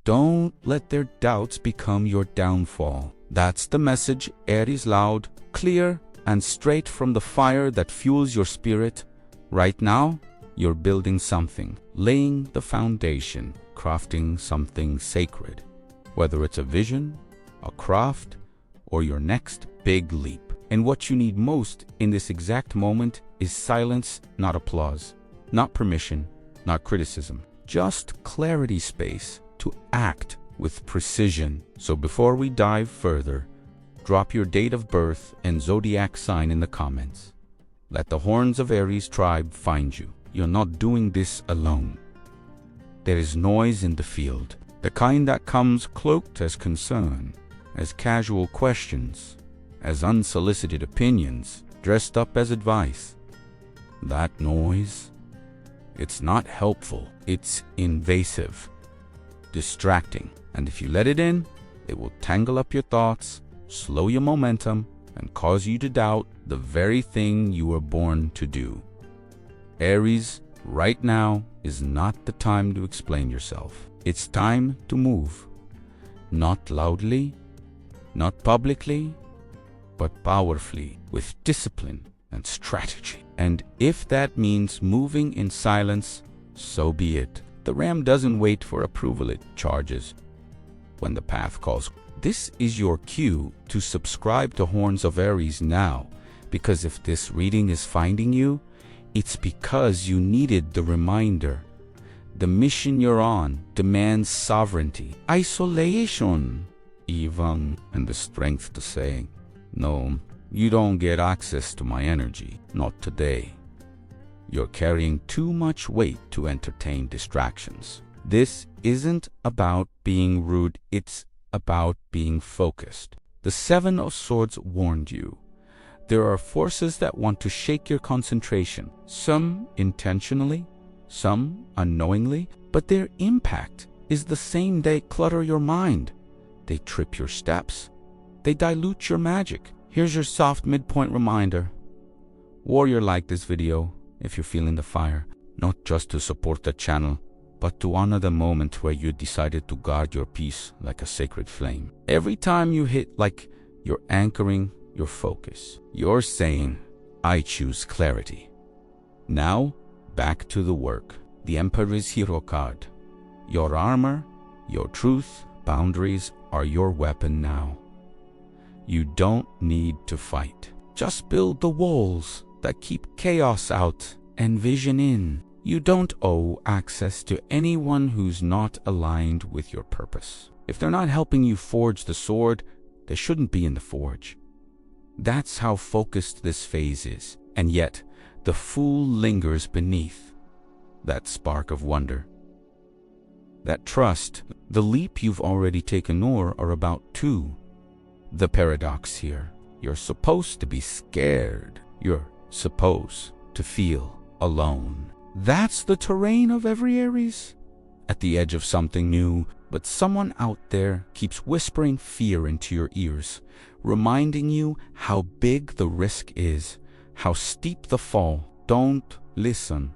Don't let their doubts become your downfall. That's the message, Aries, loud, clear, and straight from the fire that fuels your spirit. Right now, you're building something, laying the foundation, crafting something sacred. Whether it's a vision, a craft, or your next big leap. And what you need most in this exact moment is silence, not applause, not permission, not criticism. Just clarity space to act with precision. So before we dive further, drop your date of birth and zodiac sign in the comments. Let the horns of Aries tribe find you. You're not doing this alone. There is noise in the field, the kind that comes cloaked as concern, as casual questions, as unsolicited opinions, dressed up as advice. That noise, it's not helpful, it's invasive, distracting, and if you let it in, it will tangle up your thoughts, slow your momentum, and cause you to doubt the very thing you were born to do. Aries, right now is not the time to explain yourself. It's time to move. Not loudly, not publicly, but powerfully, with discipline and strategy. And if that means moving in silence, so be it. The ram doesn't wait for approval, it charges when the path calls. This is your cue to subscribe to Horns of Aries now, because if this reading is finding you, it's because you needed the reminder. The mission you're on demands sovereignty, isolation, even, and the strength to say, no, you don't get access to my energy, not today. You're carrying too much weight to entertain distractions. This isn't about being rude, it's about being focused. The Seven of Swords warned you. There are forces that want to shake your concentration, some intentionally, some unknowingly, but their impact is the same. They clutter your mind, they trip your steps, they dilute your magic. Here's your soft midpoint reminder. Warrior, like this video if you're feeling the fire, not just to support the channel, but to honor the moment where you decided to guard your peace like a sacred flame. Every time you hit, like you're anchoring your focus. You're saying, I choose clarity. Now, back to the work. The Emperor's Hero card. Your armor, your truth, boundaries are your weapon now. You don't need to fight. Just build the walls that keep chaos out and vision in. You don't owe access to anyone who's not aligned with your purpose. If they're not helping you forge the sword, they shouldn't be in the forge. That's how focused this phase is, and yet the fool lingers beneath that spark of wonder. That trust, the leap you've already taken are about to. The paradox here, you're supposed to be scared. You're supposed to feel alone. That's the terrain of every Aries. At the edge of something new, but someone out there keeps whispering fear into your ears, reminding you how big the risk is, how steep the fall. Don't listen.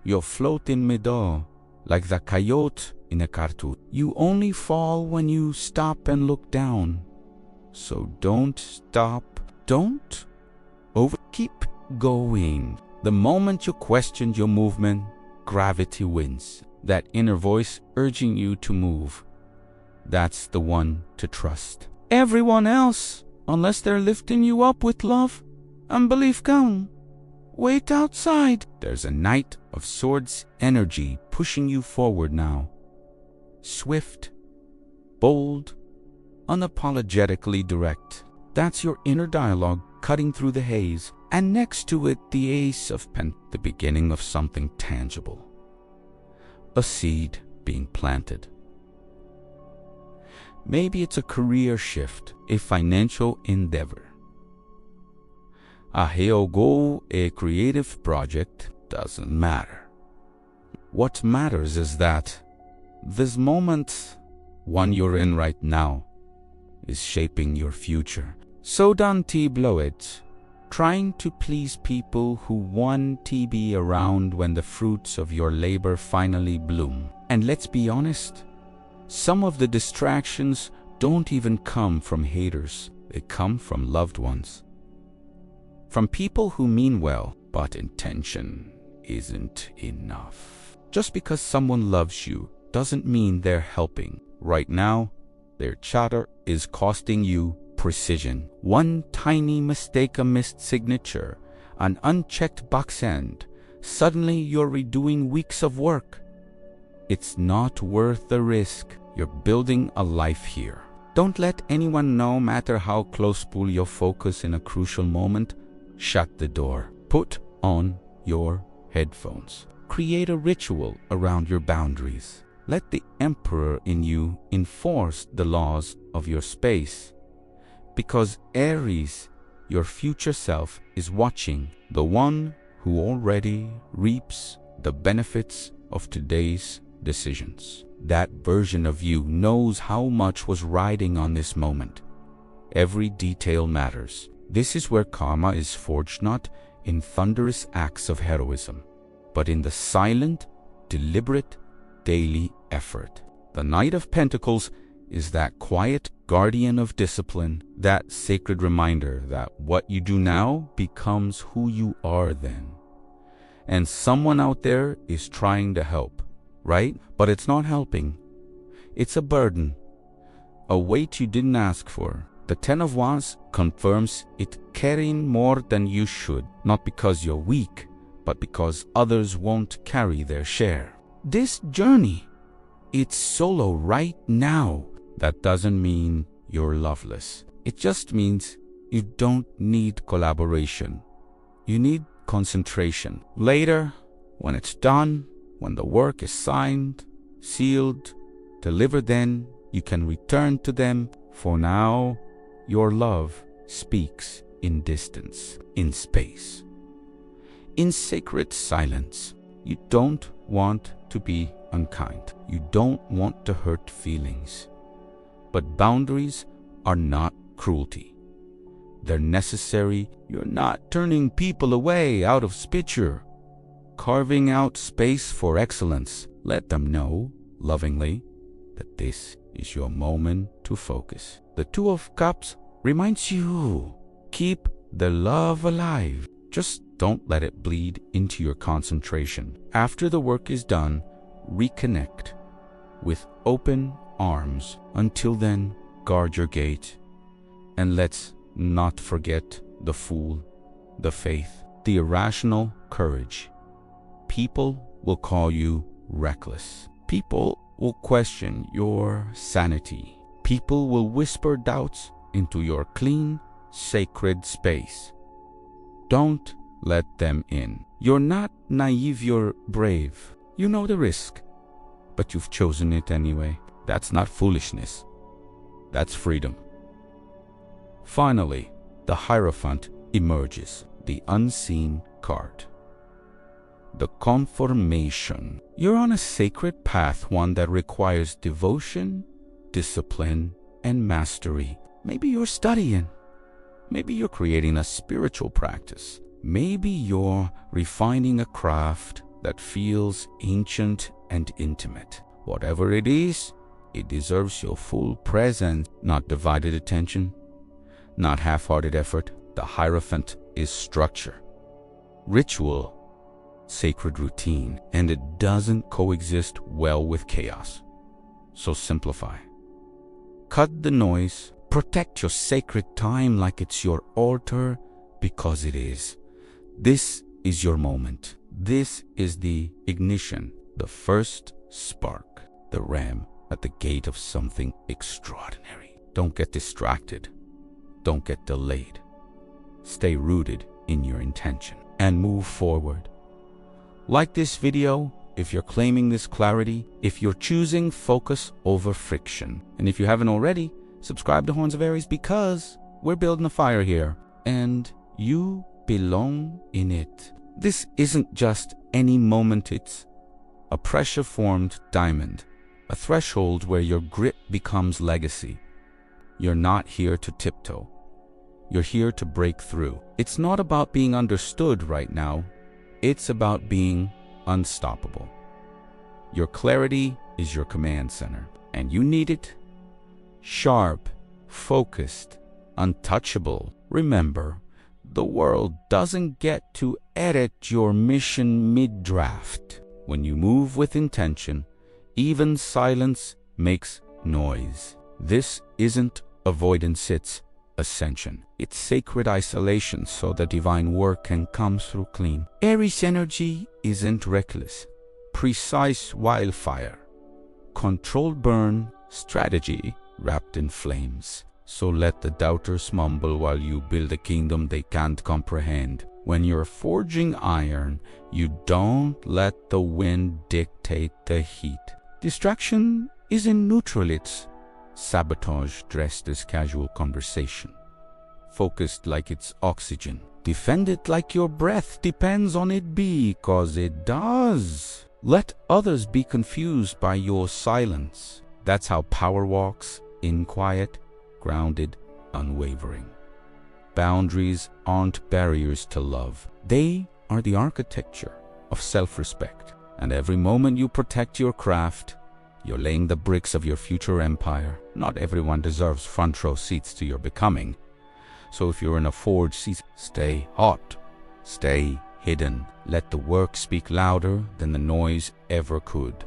You'll float in middle, like the coyote in a cartoon. You only fall when you stop and look down. So don't stop. Don't keep going. The moment you question your movement, gravity wins. That inner voice urging you to move, that's the one to trust. Everyone else, unless they're lifting you up with love and belief, come. Wait outside. There's a Knight of Swords energy pushing you forward now. Swift, bold, unapologetically direct. That's your inner dialogue cutting through the haze. And next to it, the Ace of Pentacles, the beginning of something tangible. A seed being planted. Maybe it's a career shift, a financial endeavor, a health goal, a creative project. Doesn't matter. What matters is that this moment, one you're in right now, is shaping your future. So don't blow it, trying to please people who want to be around when the fruits of your labor finally bloom. And let's be honest, Some of the distractions don't even come from haters. They come from loved ones. From people who mean well, but intention isn't enough. Just because someone loves you doesn't mean they're helping. Right now, their chatter is costing you precision. One tiny mistake, a missed signature, an unchecked box end, suddenly you're redoing weeks of work. It's not worth the risk. You're building a life here. Don't let anyone know, matter how close, pull your focus in a crucial moment. Shut the door. Put on your headphones. Create a ritual around your boundaries. Let the emperor in you enforce the laws of your space. Because Aries, your future self, is watching, the one who already reaps the benefits of today's decisions. That version of you knows how much was riding on this moment. Every detail matters. This is where karma is forged, not in thunderous acts of heroism, but in the silent, deliberate, daily effort. The Knight of Pentacles is that quiet guardian of discipline, that sacred reminder that what you do now becomes who you are then. And someone out there is trying to help, right? But it's not helping. It's a burden, a weight you didn't ask for. The Ten of Wands confirms it, carrying more than you should, not because you're weak, but because others won't carry their share. This journey, it's solo right now. That doesn't mean you're loveless. It just means you don't need collaboration. You need concentration. Later, when it's done, when the work is signed, sealed, delivered, then you can return to them. For now, your love speaks in distance, in space, in sacred silence. You don't want to be unkind. You don't want to hurt feelings. But boundaries are not cruelty. They're necessary. You're not turning people away out of spite. Carving out space for excellence. Let them know, lovingly, that this is your moment to focus. The Two of Cups reminds you, keep the love alive. Just don't let it bleed into your concentration. After the work is done, reconnect with open arms. Until then, guard your gate. And let's not forget the fool, the faith, the irrational courage. People will call you reckless. People will question your sanity. People will whisper doubts into your clean, sacred space. Don't let them in. You're not naive, you're brave. You know the risk, but you've chosen it anyway. That's not foolishness. That's freedom. Finally, the Hierophant emerges, the unseen card. The confirmation. You're on a sacred path, one that requires devotion, discipline, and mastery. Maybe you're studying. Maybe you're creating a spiritual practice. Maybe you're refining a craft that feels ancient and intimate. Whatever it is, it deserves your full presence, not divided attention, not half-hearted effort. The Hierophant is structure, ritual, sacred routine, and it doesn't coexist well with chaos. So simplify. Cut the noise. Protect your sacred time like it's your altar, because it is. This is your moment. This is the ignition, the first spark, the ram at the gate of something extraordinary. Don't get distracted. Don't get delayed. Stay rooted in your intention and move forward. Like this video if you're claiming this clarity, if you're choosing focus over friction. And if you haven't already, subscribe to Horns of Aries, because we're building a fire here and you belong in it. This isn't just any moment, it's a pressure-formed diamond, a threshold where your grit becomes legacy. You're not here to tiptoe. You're here to break through. It's not about being understood right now. It's about being unstoppable. Your clarity is your command center, And you need it. Sharp, focused, untouchable. Remember, the world doesn't get to edit your mission mid-draft. When you move with intention, even silence makes noise. This isn't avoidance, it's ascension. It's sacred isolation so the divine work can come through clean. Aries energy isn't reckless, precise wildfire. Controlled burn, strategy wrapped in flames. So let the doubters mumble while you build a kingdom they can't comprehend. When you're forging iron, you don't let the wind dictate the heat. Distraction isn't neutral, it's sabotage dressed as casual conversation. Focused like it's oxygen. Defend it like your breath depends on it because it does. Let others be confused by your silence. That's how power walks, in quiet, grounded, unwavering. Boundaries aren't barriers to love. They are the architecture of self-respect. And every moment you protect your craft, you're laying the bricks of your future empire. Not everyone deserves front row seats to your becoming. So if you're in a forged seat, stay hot, stay hidden. Let the work speak louder than the noise ever could.